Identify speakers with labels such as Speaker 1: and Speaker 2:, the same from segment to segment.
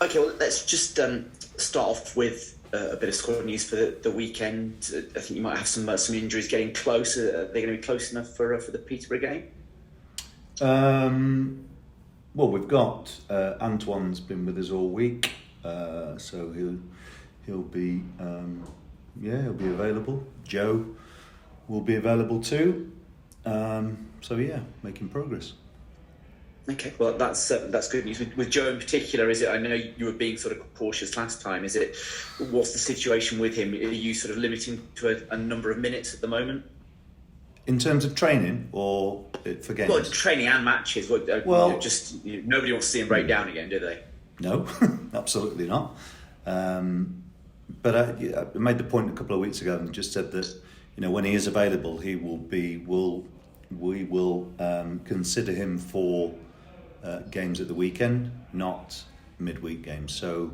Speaker 1: Okay, well, let's just start off with a bit of squad news for the weekend. I think you might have some injuries getting close. Are they going to be close enough for the Peterborough game?
Speaker 2: Well, we've got Antoine's been with us all week, so he'll be he'll be available. Joe will be available too. So yeah, making progress.
Speaker 1: Okay, well that's good news. With Joe in particular, is it? I know you were being sort of cautious last time. Is it? What's the situation with him? Are you sort of limiting to a number of minutes at the moment?
Speaker 2: In terms of training or for games?
Speaker 1: Well, training and matches. Nobody wants to see him break down again, do they?
Speaker 2: No, absolutely not. But I made the point a couple of weeks ago and just said that when he is available, we will consider him for games at the weekend, not midweek games. So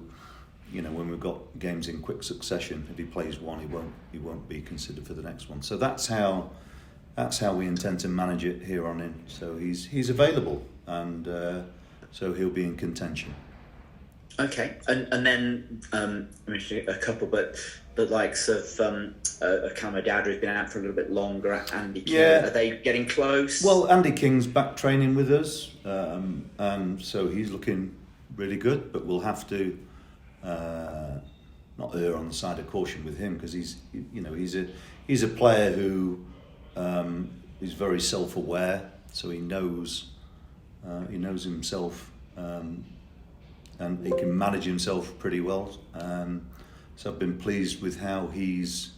Speaker 2: when we've got games in quick succession, if he plays one, he won't be considered for the next one. So that's how we intend to manage it here on in. So he's available, and so he'll be in contention.
Speaker 1: Okay, and then I mentioned a couple, but the likes of Callum O'Dowda has been out for a little bit longer. Andy King, are they getting close?
Speaker 2: Well, Andy King's back training with us, and so he's looking really good. But we'll have to not err on the side of caution with him, because he's a player who is very self-aware, so he knows himself. And he can manage himself pretty well. So I've been pleased with how he's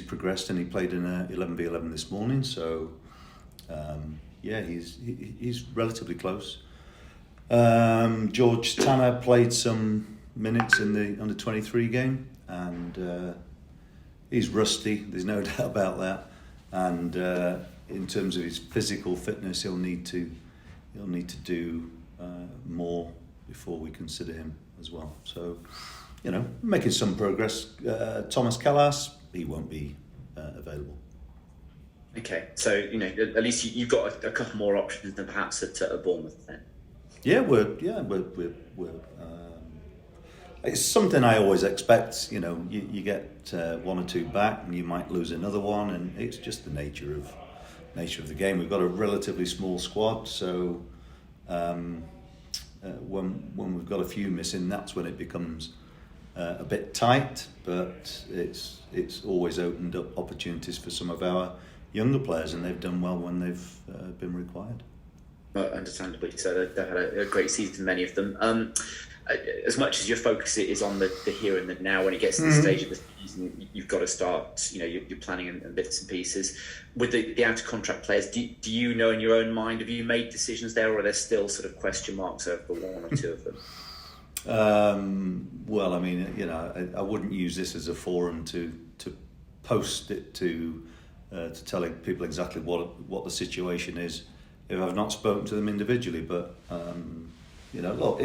Speaker 2: progressed, and he played in a 11v11 this morning. So he's relatively close. George Tanner played some minutes in the under-23 game, and he's rusty. There's no doubt about that. And in terms of his physical fitness, he'll need to do more before we consider him as well. So, making some progress. Thomas Callas, he won't be available.
Speaker 1: Okay, so at least you've got a couple more options than perhaps at Bournemouth then.
Speaker 2: Yeah, we're it's something I always expect. You get one or two back, and you might lose another one, and it's just the nature of the game. We've got a relatively small squad, so. When we've got a few missing, that's when it becomes a bit tight. But it's always opened up opportunities for some of our younger players, and they've done well when they've been required.
Speaker 1: Well, understandably so. They've had a great season, many of them. As much as your focus is on the here and the now, when it gets to the stage of the season, you've got to start. You're planning and bits and pieces. With the out of contract players, do you know in your own mind, have you made decisions there, or are there still sort of question marks over one or two of them?
Speaker 2: Well, I mean, I wouldn't use this as a forum to post it to telling people exactly what the situation is if I've not spoken to them individually. But look,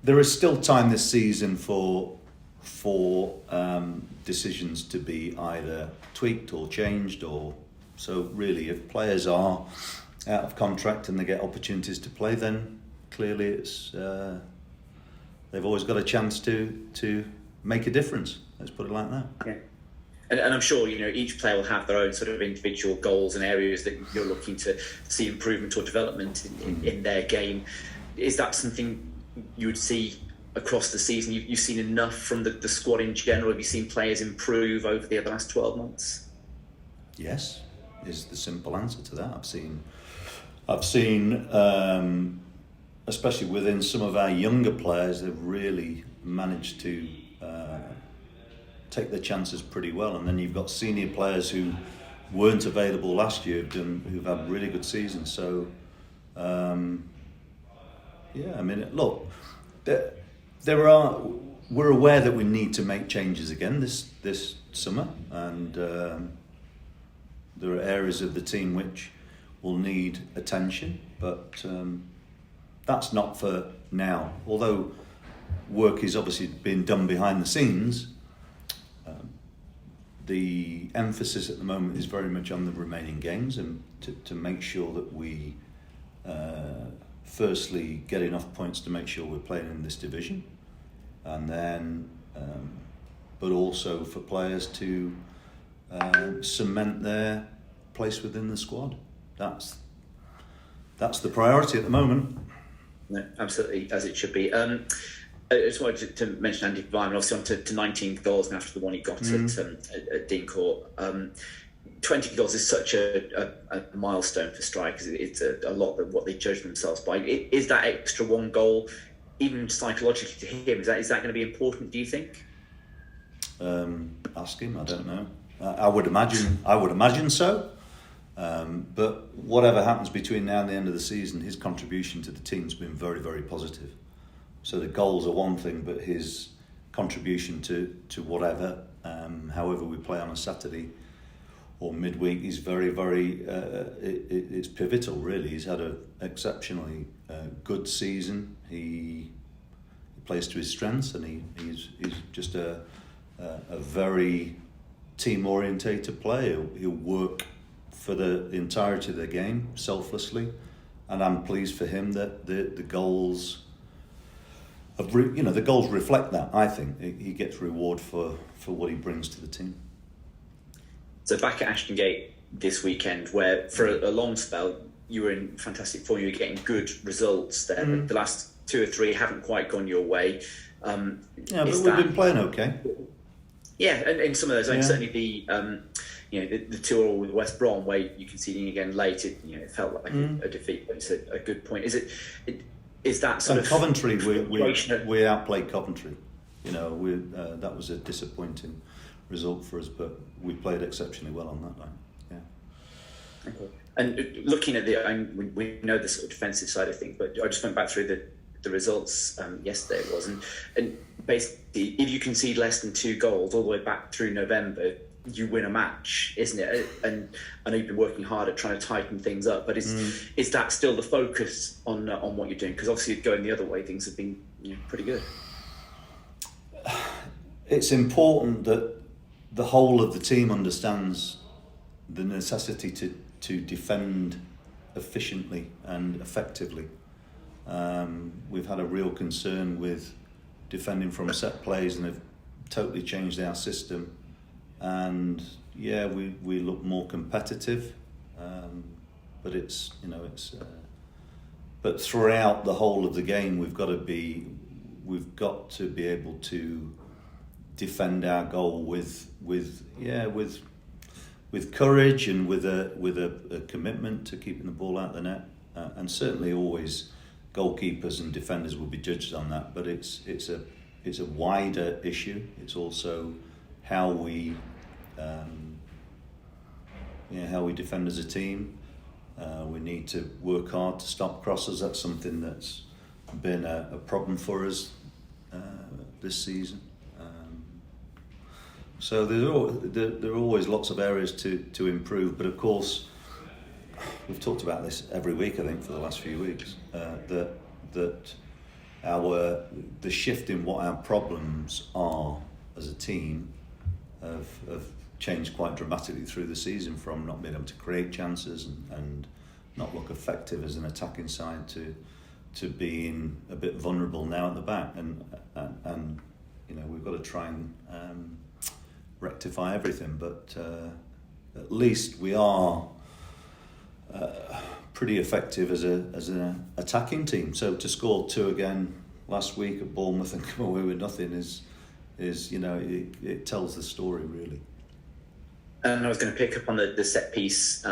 Speaker 2: there is still time this season for decisions to be either tweaked or changed, or so really if players are out of contract and they get opportunities to play, then clearly it's they've always got a chance to make a difference. Let's put it like that.
Speaker 1: Yeah. And I'm sure each player will have their own sort of individual goals and areas that you're looking to see improvement or development in their game. Is that something you would see across the season? You've seen enough from the squad in general? Have you seen players improve over the last 12 months?
Speaker 2: Yes, is the simple answer to that. I've seen, especially within some of our younger players, they've really managed to take their chances pretty well. And then you've got senior players who weren't available last year who've had really good seasons. So, look, we're aware that we need to make changes again this summer, and there are areas of the team which will need attention, but that's not for now. Although work is obviously being done behind the scenes, the emphasis at the moment is very much on the remaining games, and to make sure that we firstly get enough points to make sure we're playing in this division, and then but also for players to cement their place within the squad. That's the priority at the moment.
Speaker 1: No, absolutely, as it should be. I just wanted to mention Andy Vyman, obviously on to 19 goals now after the one he got at Dean Court. 20 goals is such a milestone for strikers. It's a lot of what they judge themselves by. Is that extra one goal, even psychologically to him, is that going to be important, do you think?
Speaker 2: Ask him, I don't know. I would imagine so. But whatever happens between now and the end of the season, his contribution to the team's been very, very positive. So the goals are one thing, but his contribution to whatever, however we play on a Saturday or midweek, is very, very. It's pivotal, really. He's had an exceptionally good season. He plays to his strengths, and he's just a very team-orientated player. He'll work for the entirety of the game selflessly, and I'm pleased for him that the goals. The goals reflect that. I think he gets reward for what he brings to the team.
Speaker 1: So back at Ashton Gate this weekend, where for a long spell you were in fantastic form, you were getting good results there. But the last 2 or 3 haven't quite gone your way.
Speaker 2: But we've been playing okay.
Speaker 1: Yeah, and in some of those, certainly the 2-2 with West Brom, where you conceding again late, it felt like a defeat, but it's a good point. Is that sort of
Speaker 2: Coventry? We outplayed Coventry. That was a disappointing result for us, but we played exceptionally well on that line. Yeah.
Speaker 1: Okay. And looking at we know the sort of defensive side of things, but I just went back through the results yesterday. It was, and basically, if you concede less than 2 goals all the way back through November, you win a match, isn't it? And I know you've been working hard at trying to tighten things up, but is that still the focus on what you're doing? Because obviously, going the other way, things have been pretty good.
Speaker 2: It's important that the whole of the team understands the necessity to defend efficiently and effectively. We've had a real concern with defending from set plays, and have totally changed our system. And we look more competitive, but but throughout the whole of the game, we've got to be able to defend our goal with courage and with a commitment to keeping the ball out of the net, and certainly always goalkeepers and defenders will be judged on that. But it's a wider issue. It's also how we defend as a team. We need to work hard to stop crosses. That's something that's been a problem for us this season. So there are always lots of areas to improve, but of course we've talked about this every week, I think, for the last few weeks, that the shift in what our problems are as a team have changed quite dramatically through the season, from not being able to create chances and not look effective as an attacking side to being a bit vulnerable now at the back, and we've got to try and rectify everything, but at least we are pretty effective as an attacking team. So to score 2 again last week at Bournemouth and come away with nothing is it tells the story, really.
Speaker 1: And I was going to pick up on the set piece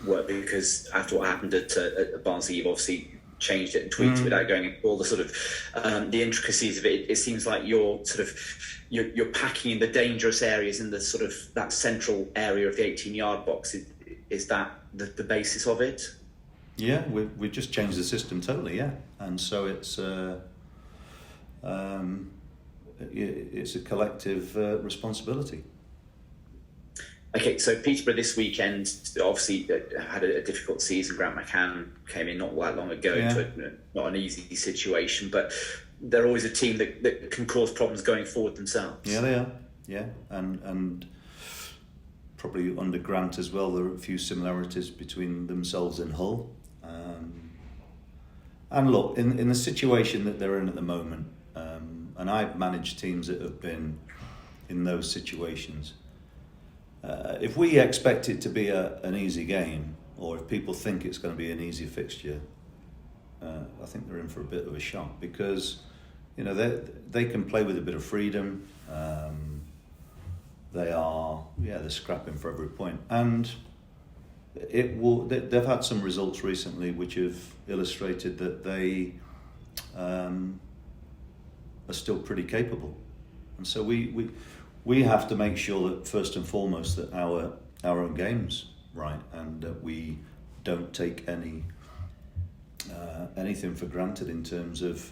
Speaker 1: work, because after what happened at Barnsley, you've obviously changed it and tweaked it without going into all the sort of the intricacies of it. It seems like you're packing in the dangerous areas in the sort of that central area of the 18-yard box. Is that the basis of it?
Speaker 2: Yeah, we just changed the system totally. Yeah, and so it's a collective responsibility.
Speaker 1: Okay, so Peterborough this weekend obviously had a difficult season. Grant McCann came in not that long ago to not an easy situation, but they're always a team that can cause problems going forward themselves.
Speaker 2: Yeah, they are. Yeah, and probably under Grant as well, there are a few similarities between themselves and Hull. And look, in the situation that they're in at the moment, and I've managed teams that have been in those situations. If we expect it to be an easy game, or if people think it's going to be an easy fixture, I think they're in for a bit of a shock, because they can play with a bit of freedom. They're scrapping for every point, and they've had some results recently which have illustrated that they are still pretty capable, and so we have to make sure that first and foremost that our own game's right, and that we don't take anything for granted in terms of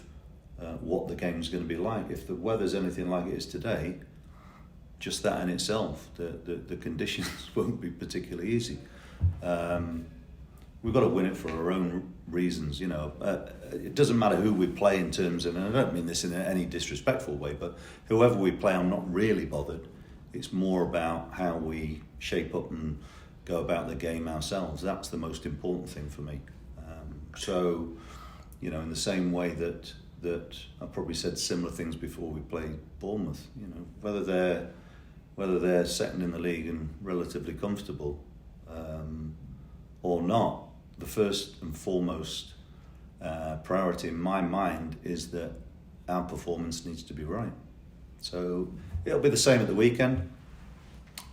Speaker 2: what the game's going to be like. If the weather's anything like it is today, just that in itself, the conditions won't be particularly easy. We've got to win it for our own reasons. It doesn't matter who we play in terms of, and I don't mean this in any disrespectful way, but whoever we play, I'm not really bothered. It's more about how we shape up and go about the game ourselves. That's the most important thing for me. So, in the same way that I probably said similar things before we played Bournemouth. Whether they're second in the league and relatively comfortable or not, the first and foremost priority in my mind is that our performance needs to be right. So it'll be the same at the weekend.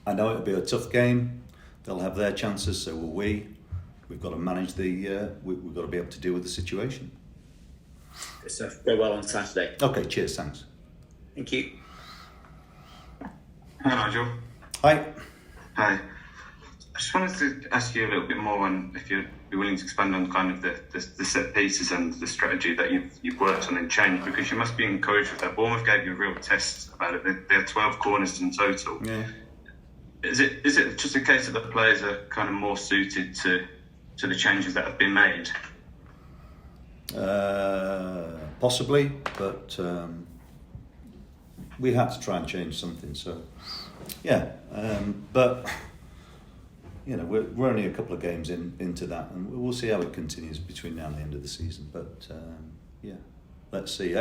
Speaker 2: I know it'll be a tough game. They'll have their chances, so will we. We've got to manage we've got to be able to deal with the situation.
Speaker 1: Good stuff. Go well on Saturday.
Speaker 2: Okay, cheers, thanks.
Speaker 1: Thank you.
Speaker 3: Hi, Nigel.
Speaker 2: Hi.
Speaker 3: Hi. I just wanted to ask you a little bit more on if you'd be willing to expand on kind of the set pieces and the strategy that you've worked on and changed, because you must be encouraged with that. Bournemouth gave you a real test about it. They had 12 corners in total.
Speaker 2: Yeah.
Speaker 3: Is it just a case that the players are kind of more suited to the changes that have been made?
Speaker 2: Possibly, but we had to try and change something. So, yeah, but we're only a couple of games into that, and we'll see how it continues between now and the end of the season. But let's see.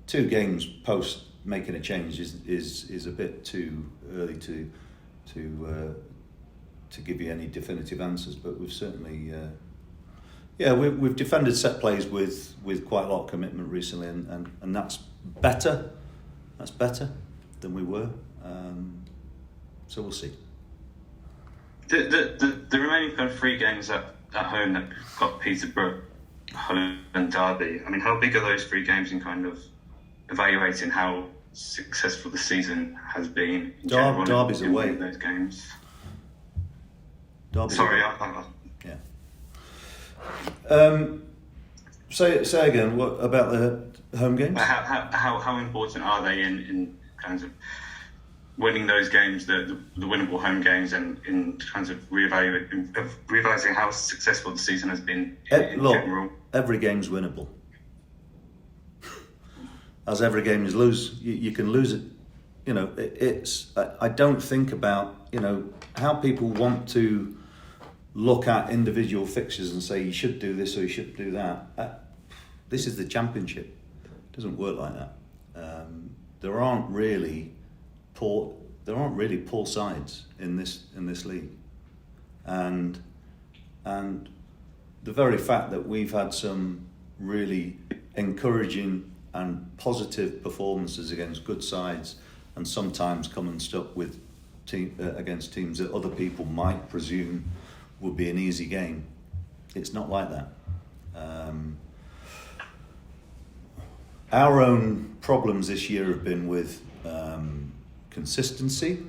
Speaker 2: 2 games post making a change is a bit too early to give you any definitive answers. But we've certainly. We've defended set plays with quite a lot of commitment recently, and that's better. That's better than we were. So we'll see.
Speaker 3: The remaining kind of 3 games at home that got Peterborough, Hull and Derby. I mean, how big are those 3 games in kind of evaluating how successful the season has been?
Speaker 2: Derby's away.
Speaker 3: Those games.
Speaker 2: Derby's
Speaker 3: Sorry,
Speaker 2: away. Yeah. Say again. What about the home games?
Speaker 3: How important are they in kinds of winning those games, the winnable home games, and in terms of realising how successful the season has been in general?
Speaker 2: Every game's winnable. As every game is lose, you can lose it. I don't think about how people want to look at individual fixtures and say you should do this or you should do that. This is the Championship. It doesn't work like that. There aren't really poor sides in this league, and the very fact that we've had some really encouraging and positive performances against good sides, and sometimes come unstuck with against teams that other people might presume would be an easy game. It's not like that. Our own problems this year have been with consistency,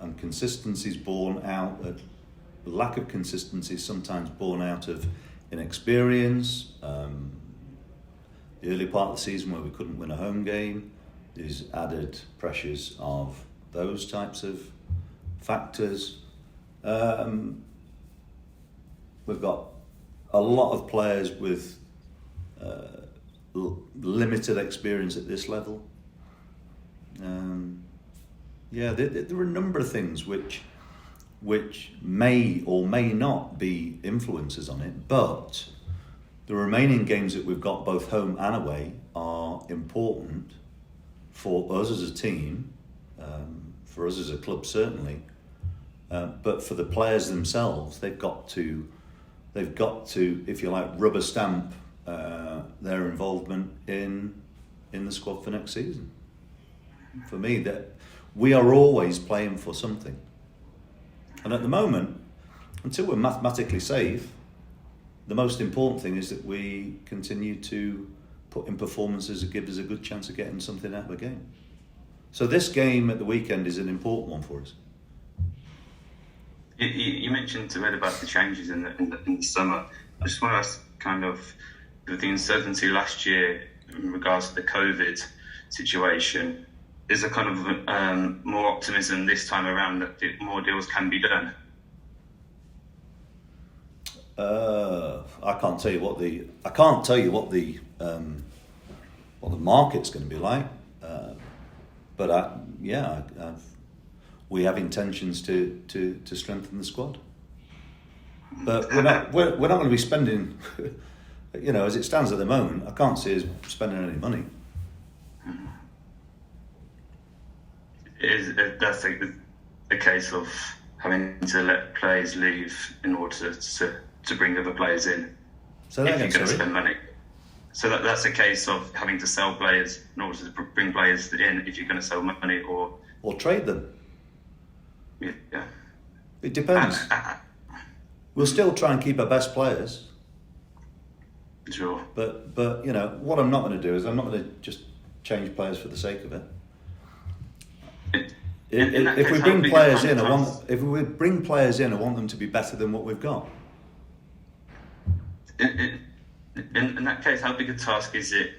Speaker 2: and consistency is born out of lack of consistency, sometimes born out of inexperience. The early part of the season where we couldn't win a home game, there's added pressures of those types of factors. We've got a lot of players with limited experience at this level. There are a number of things which may or may not be influences on it, but the remaining games that we've got, both home and away, are important for us as a team, for us as a club certainly, but for the players themselves, they've got to, if you like, rubber stamp their involvement in the squad for next season. For me, that we are always playing for something, and at the moment, until we're mathematically safe, the most important thing is that we continue to put in performances that give us a good chance of getting something out of the game. So this game at the weekend is an important one for us.
Speaker 3: You mentioned to Ed about the changes in the summer. I just want to ask, kind of, with the uncertainty last year in regards to the COVID situation, is there kind of more optimism this time around that more deals can be done?
Speaker 2: I can't tell you what the market's going to be like, but we have intentions to strengthen the squad. But we're not going to be spending, as it stands at the moment. I can't see us spending any money.
Speaker 3: That's a case of having to let players leave in order to bring other players in.
Speaker 2: So if you're going
Speaker 3: to spend money. So that's a case of having to sell players in order to bring players in if you're going to sell money or
Speaker 2: trade them.
Speaker 3: Yeah.
Speaker 2: It depends. We'll still try and keep our best players.
Speaker 3: Sure.
Speaker 2: But what I'm not going to do is I'm not going to just change players for the sake of it. If we bring players in, I want them to be better than what we've got.
Speaker 3: In that case, how big a task is it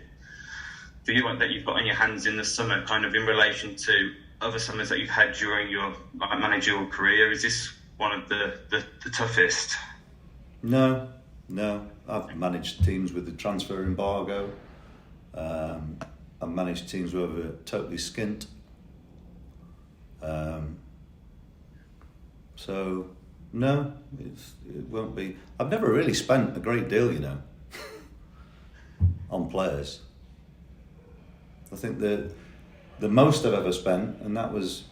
Speaker 3: for you that you've got on your hands in the summer, kind of in relation to other summers that you've had during your managerial career? Is this one of the toughest?
Speaker 2: No. I've managed teams with the transfer embargo. I've managed teams where we're totally skint. So no, it won't be. I've never really spent a great deal, on players. I think the most I've ever spent, and that was,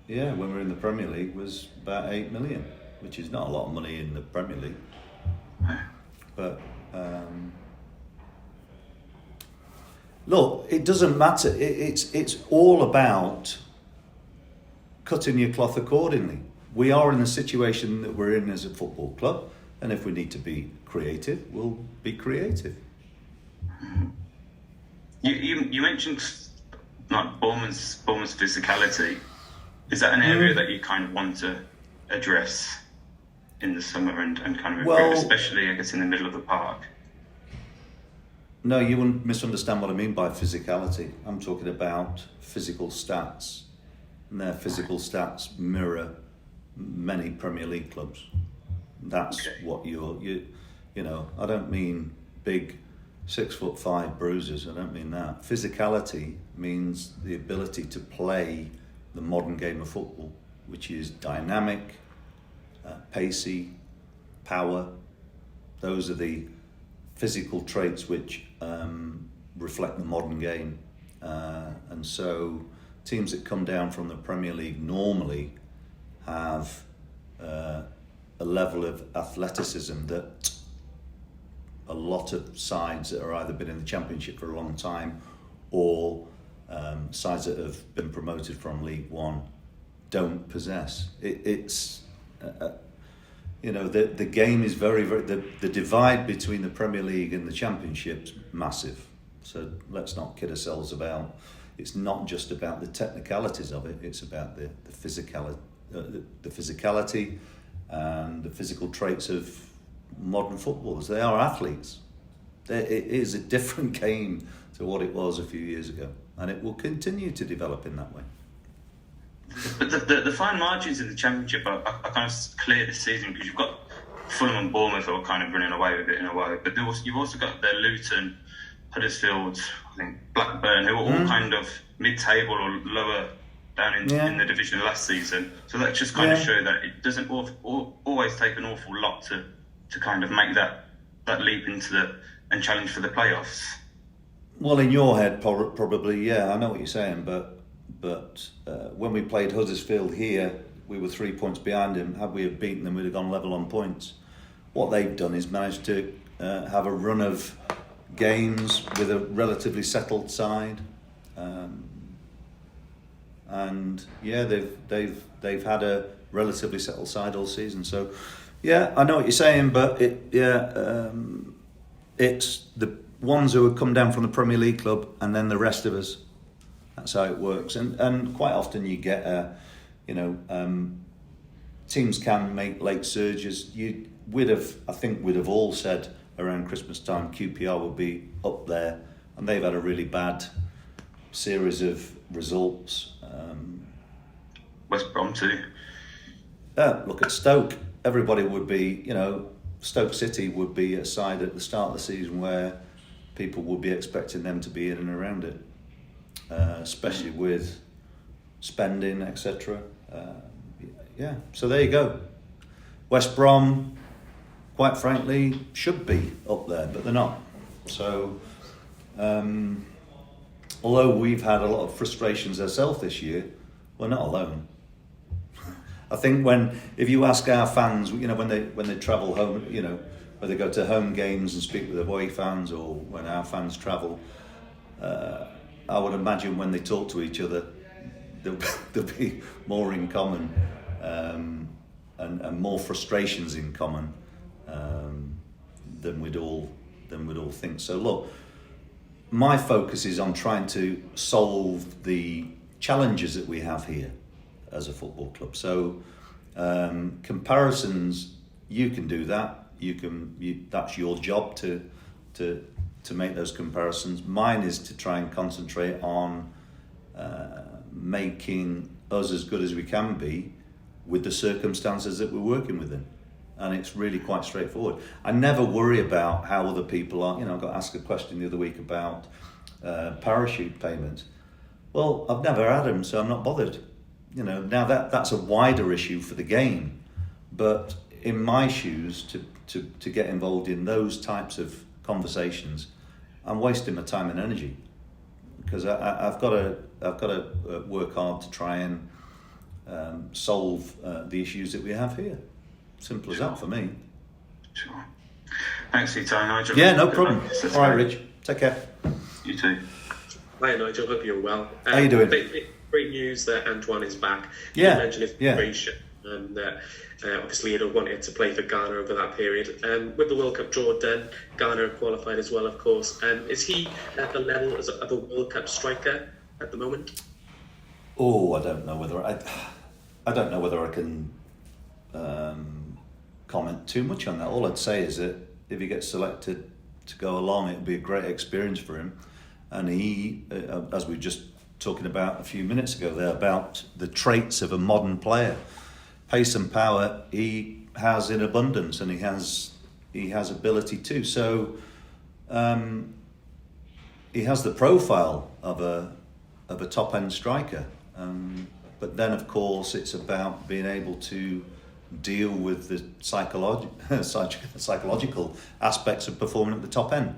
Speaker 2: when we were in the Premier League, was about 8 million, which is not a lot of money in the Premier League. But look, it doesn't matter. It's all about cutting your cloth accordingly. We are in the situation that we're in as a football club, and if we need to be creative, we'll be creative.
Speaker 3: You mentioned like Bournemouth's physicality. Is that an area that you kind of want to address in the summer and kind of improve, especially I guess in the middle of the park?
Speaker 2: No, you wouldn't misunderstand what I mean by physicality. I'm talking about physical stats, and their physical stats mirror many Premier League clubs. That's what you I don't mean big 6'5" bruisers. I don't mean that. Physicality means the ability to play the modern game of football, which is dynamic, pacey, power. Those are the physical traits which reflect the modern game. And so teams that come down from the Premier League normally have a level of athleticism that a lot of sides that are either been in the Championship for a long time or sides that have been promoted from League One don't possess. It's the game is very, very, the divide between the Premier League and the Championship's massive. So let's not kid ourselves about, it's not just about the technicalities of it, it's about the physicality and the physical traits of modern footballers. They are athletes. It is a different game to what it was a few years ago, and it will continue to develop in that way.
Speaker 3: But the fine margins in the Championship are kind of clear this season because you've got Fulham and Bournemouth who are kind of running away with it in a way, but you've also got the Luton, Huddersfield, I think Blackburn, who are all kind of mid-table or lower down in the division last season. So that just kind of show that it doesn't always take an awful lot to kind of make that leap into and challenge for the playoffs?
Speaker 2: Well, in your head, probably, yeah. I know what you're saying, but when we played Huddersfield here, we were 3 points behind him. Had we have beaten them, we'd have gone level on points. What they've done is managed to have a run of games with a relatively settled side, and yeah, they've had a relatively settled side all season. So, yeah, I know what you're saying, but it's the ones who have come down from the Premier League club, and then the rest of us. That's how it works, and quite often you get teams can make late surges. I think we'd have all said around Christmas time QPR would be up there, and they've had a really bad series of results.
Speaker 3: West Brom too.
Speaker 2: Look at Stoke. Everybody would be, Stoke City would be a side at the start of the season where people would be expecting them to be in and around it, especially with spending, etc. Yeah, so there you go. West Brom, quite frankly, should be up there, but they're not. So, although we've had a lot of frustrations ourselves this year, we're not alone. I think if you ask our fans, when they travel home, when they go to home games and speak with away fans, or when our fans travel, I would imagine when they talk to each other, there'll be more in common, and more frustrations in common than we'd all think. So look, my focus is on trying to solve the challenges that we have here as a football club. So comparisons, you can do that. That's your job to make those comparisons. Mine is to try and concentrate on making us as good as we can be with the circumstances that we're working within. And it's really quite straightforward. I never worry about how other people are. I got asked a question the other week about parachute payments. Well, I've never had them, so I'm not bothered. Now that's a wider issue for the game, but in my shoes, to get involved in those types of conversations, I'm wasting my time and energy, because I've got to work hard to try and solve the issues that we have here. Simple as that for me.
Speaker 3: Sure. Thanks for your time, Nigel.
Speaker 2: Yeah, no problem. All right, Rich. Take care.
Speaker 3: You too.
Speaker 4: Hi, Nigel. Hope you're well.
Speaker 2: How you doing?
Speaker 4: Great news that Antoine is back.
Speaker 2: Yeah.
Speaker 4: You mentioned his frustration, and obviously he'd have wanted to play for Ghana over that period. With the World Cup draw done, Ghana qualified as well, of course. Is he at the level of a World Cup striker at the moment?
Speaker 2: Oh, I don't know whether I can comment too much on that. All I'd say is that if he gets selected to go along, it'll be a great experience for him. And he, as we were just talking about a few minutes ago there, about the traits of a modern player, pace and power he has in abundance, and he has ability too. So he has the profile of a top end striker. But then, of course, it's about being able to deal with the psychological aspects of performing at the top end.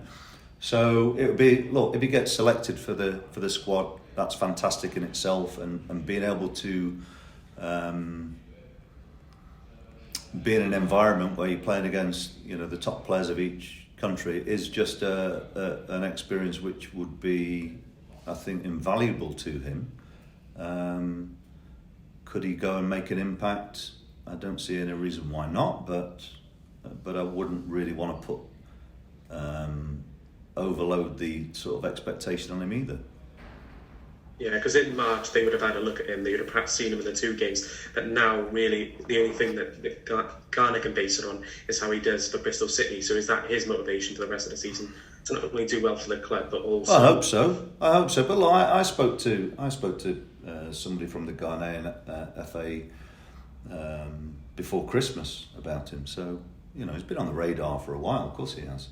Speaker 2: So it would be, look, if he gets selected for the squad, that's fantastic in itself, and being able to be in an environment where you're playing against the top players of each country is just an experience which would be, I think, invaluable to him. Could he go and make an impact? I don't see any reason why not, but I wouldn't really want to put overload the sort of expectation on him either.
Speaker 4: Yeah, because in March they would have had a look at him, they would have perhaps seen him in the two games, but now really the only thing that Ghana can base it on is how he does for Bristol City. So is that his motivation for the rest of the season to not only do well for the club but also?
Speaker 2: I hope so. But look, I spoke to somebody from the Ghanaian FA before Christmas about him. So he's been on the radar for a while. Of course he has.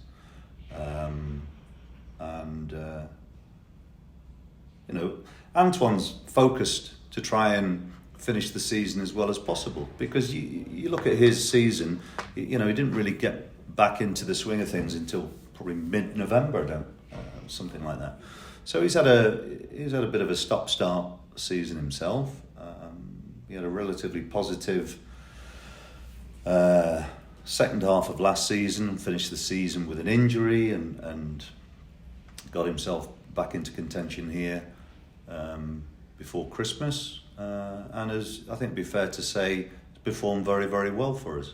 Speaker 2: Antoine's focused to try and finish the season as well as possible, because you look at his season, he didn't really get back into the swing of things until probably mid-November, something like that. So he's had a bit of a stop-start season himself. He had a relatively positive second half of last season, and finished the season with an injury, and got himself back into contention here before Christmas, and as I think it'd be fair to say, performed very, very well for us.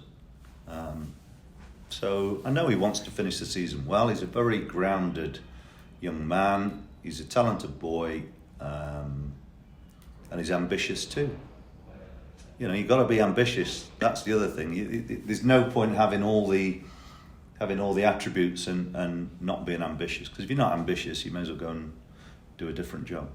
Speaker 2: So I know he wants to finish the season well. He's a very grounded young man. He's a talented boy, and he's ambitious too. You know, you've got to be ambitious. That's the other thing. There's no point having all the attributes and not being ambitious. Because if you're not ambitious, you may as well go and do a different job.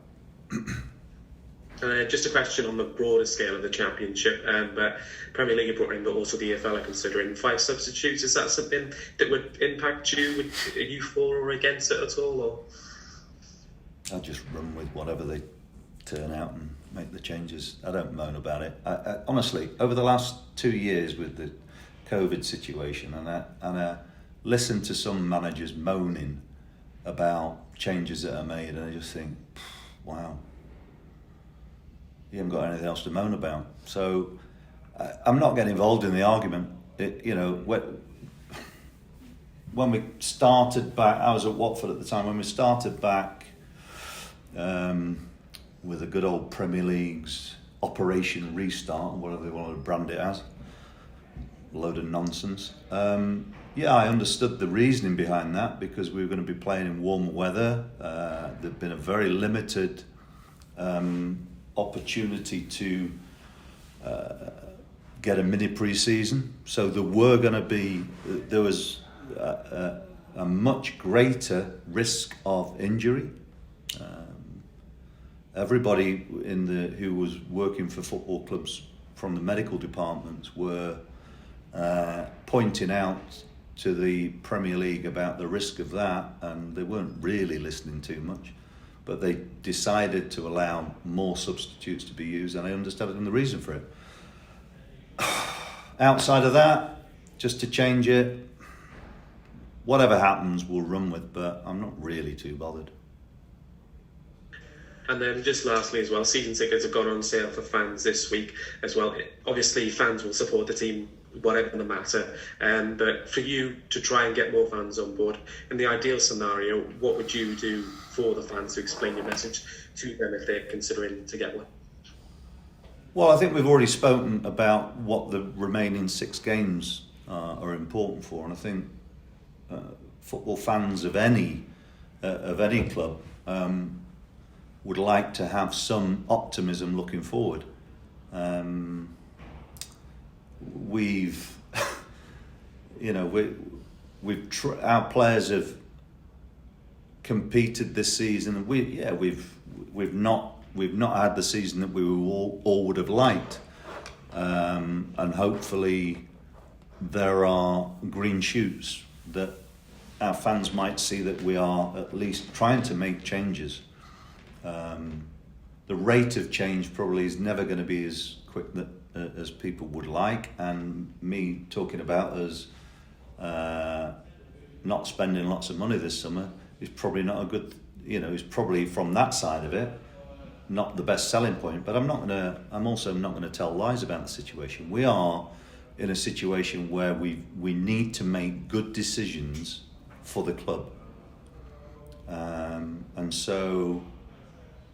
Speaker 4: Just a question on the broader scale of the Championship, but Premier League are brought in, but also the EFL are considering 5 substitutes. Is that something that would impact you? Are you for or against it at all? Or?
Speaker 2: I'll just run with whatever they turn out and make the changes. I don't moan about it. I honestly, over the last 2 years with the COVID situation, and I listen to some managers moaning about changes that are made, and I just think, wow, you haven't got anything else to moan about. So I'm not getting involved in the argument. When we started back, I was at Watford at the time, when we started back with a good old Premier League's Operation Restart, whatever they wanted to brand it as, a load of nonsense. I understood the reasoning behind that, because we were going to be playing in warmer weather. There'd been a very limited opportunity to get a mini pre-season, so there was a much greater risk of injury. Everybody who was working for football clubs from the medical departments were pointing out to the Premier League about the risk of that, and they weren't really listening too much. But they decided to allow more substitutes to be used, and I understand the reason for it. Outside of that, just to change it, whatever happens, we'll run with, but I'm not really too bothered.
Speaker 4: And then just lastly as well, season tickets have gone on sale for fans this week as well. Obviously, fans will support the team, whatever the matter. But for you to try and get more fans on board, in the ideal scenario, what would you do for the fans to explain your message to them if they're considering to get one?
Speaker 2: Well, I think we've already spoken about what the remaining 6 games are important for, and I think football fans of any club would like to have some optimism looking forward. Our players have competed this season, and we've not had the season that we all would have liked, and hopefully there are green shoots that our fans might see, that we are at least trying to make changes. The rate of change probably is never going to be as quick as people would like, and me talking about us not spending lots of money this summer is probably not a good, is probably, from that side of it, not the best selling point. But I'm also not going to tell lies about the situation. We are in a situation where we need to make good decisions for the club, and so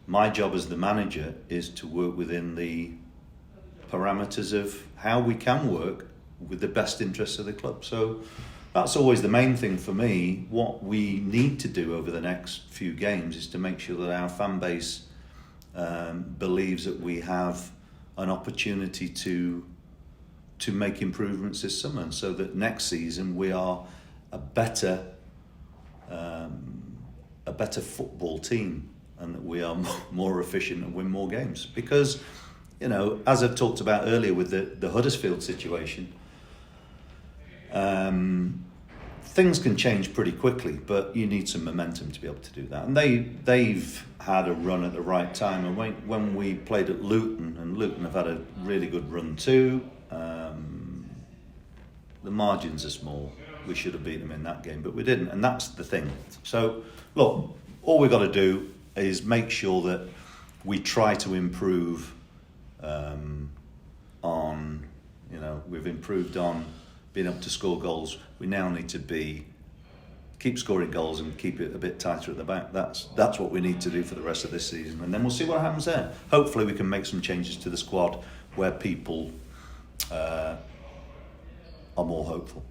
Speaker 2: my job as the manager is to work within the parameters of how we can work with the best interests of the club. So that's always the main thing for me. What we need to do over the next few games is to make sure that our fan base believes that we have an opportunity to make improvements this summer, and so that next season we are a better football team, and that we are more efficient and win more games. Because, as I've talked about earlier with the Huddersfield situation, things can change pretty quickly, but you need some momentum to be able to do that. And they've had a run at the right time. And when we played at Luton, and Luton have had a really good run too, the margins are small. we should have beaten them in that game, but we didn't, and that's the thing. So, look, all we've got to do is make sure that we try to improve on, we've improved on being able to score goals. We now need to keep scoring goals and keep it a bit tighter at the back. That's what we need to do for the rest of this season, and then we'll see what happens there. Hopefully we can make some changes to the squad where people are more hopeful.